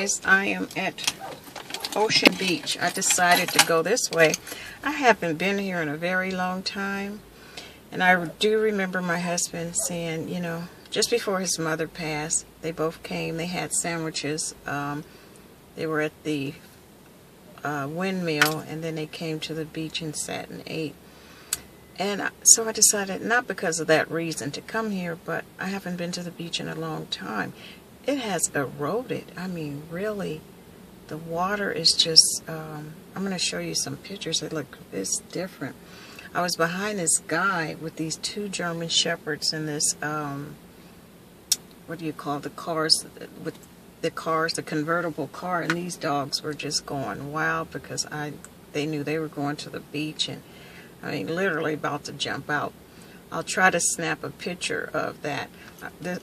guys, I am at Ocean Beach. I decided to go this way. I haven't been here in a very long time, and I do remember my husband saying, you know, just before his mother passed, they both came, they had sandwiches, they were at the windmill, and then they came to the beach and sat and ate. And so I decided, not because of that reason, to come here, but I haven't been to the beach in a long time. It has eroded. I mean, really, the water is just, I'm going to show you some pictures. It's different. I was behind this guy with these two German Shepherds in this, what do you call the cars, with the cars, the convertible car, and these dogs were just going wild because they knew they were going to the beach, and I mean, literally about to jump out. I'll try to snap a picture of that.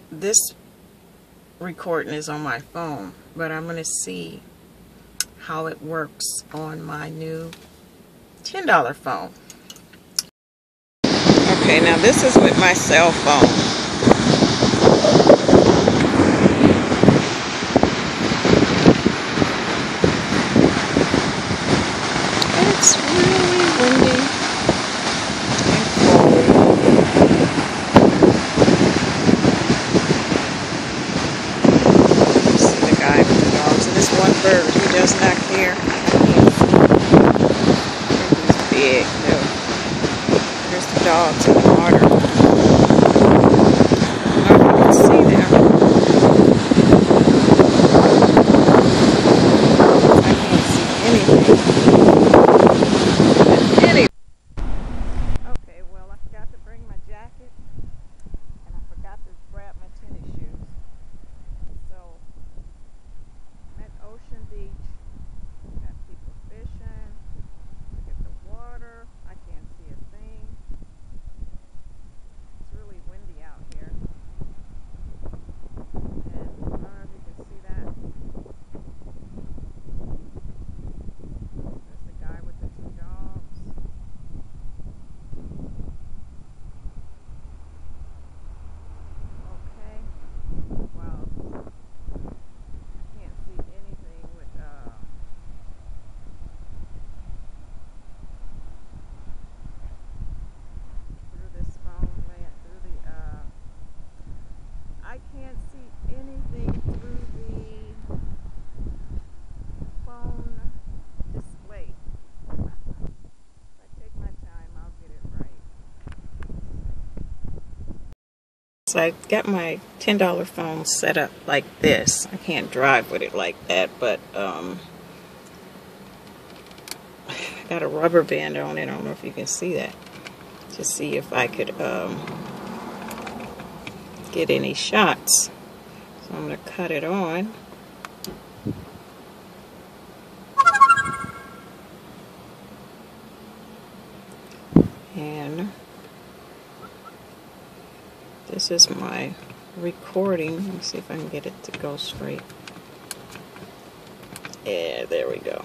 This recording is on my phone, but I'm going to see how it works on my new $10 phone. Okay, now this is with my cell phone. It's really windy and cold. You see the guy with the dogs, and this one bird, he does not care. He's big, though. There's the dogs in the water. I don't know if you can see them. I can't see anything. Okay, well, I forgot to bring my jacket, and I forgot to grab my tennis shoes. So, I'm at Ocean Beach. Got people fishing. Look at the water. I can't see a thing. It's really windy out here. And I don't know if you can see that. There's the guy with the two dogs. Okay. Wow. I can't see anything with through this phone, through the I can't see anything through the phone display. If I take my time, I'll get it right. So I got my $10 phone set up like this. I can't drive with it like that, but I got a rubber band on it. I don't know if you can see that, to see if I could get any shots. So I'm going to cut it on. And this is my recording. Let me see if I can get it to go straight. Yeah, there we go.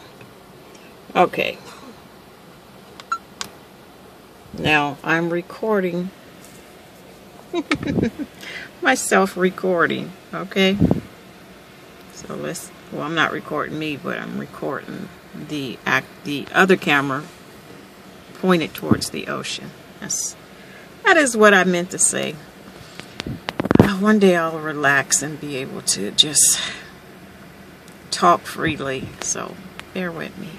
Okay. Now I'm recording myself recording, okay? So well, I'm not recording me, but I'm recording the other camera pointed towards the ocean. That is what I meant to say. One day I'll relax and be able to just talk freely, so bear with me.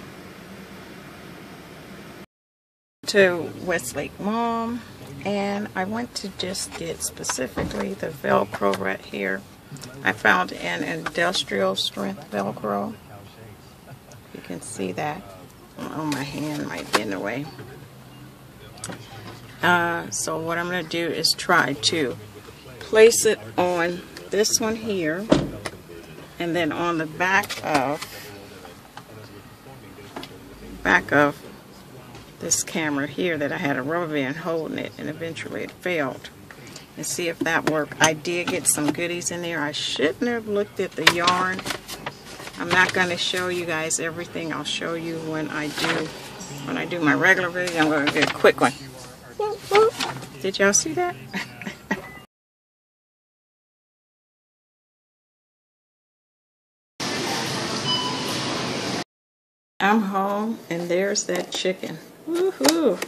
To Westlake Mall, and I went to just get specifically the Velcro right here. I found an industrial strength Velcro. You can see that. Oh, my hand might be in the way. So what I'm going to do is try to place it on this one here, and then on the back of this camera here that I had a rubber band holding it, and eventually it failed. And see if that worked. I did get some goodies in there. I shouldn't have looked at the yarn. I'm not going to show you guys everything. I'll show you when I do my regular video. I'm going to get a quick one. Whoop, whoop. Did y'all see that? I'm home, and there's that chicken. Woohoo!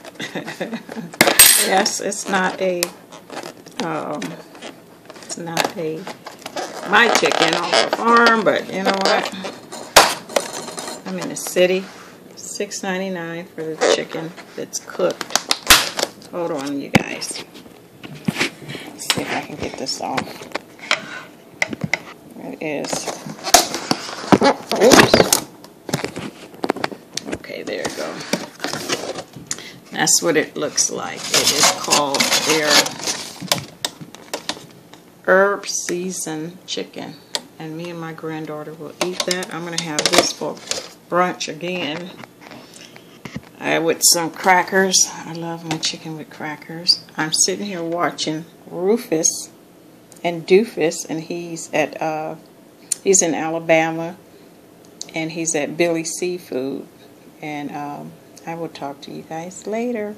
Yes, it's not a my chicken on the farm, but you know what? I'm in the city. $6.99 for the chicken that's cooked. Hold on, you guys. Let's see if I can get this off. It is. Oops. Okay, there you go. That's what it looks like. It is called their herb seasoned chicken. And me and my granddaughter will eat that. I'm going to have this for brunch again. With some crackers. I love my chicken with crackers. I'm sitting here watching Rufus and Doofus, and he's in Alabama, and he's at Billy Seafood. And I will talk to you guys later.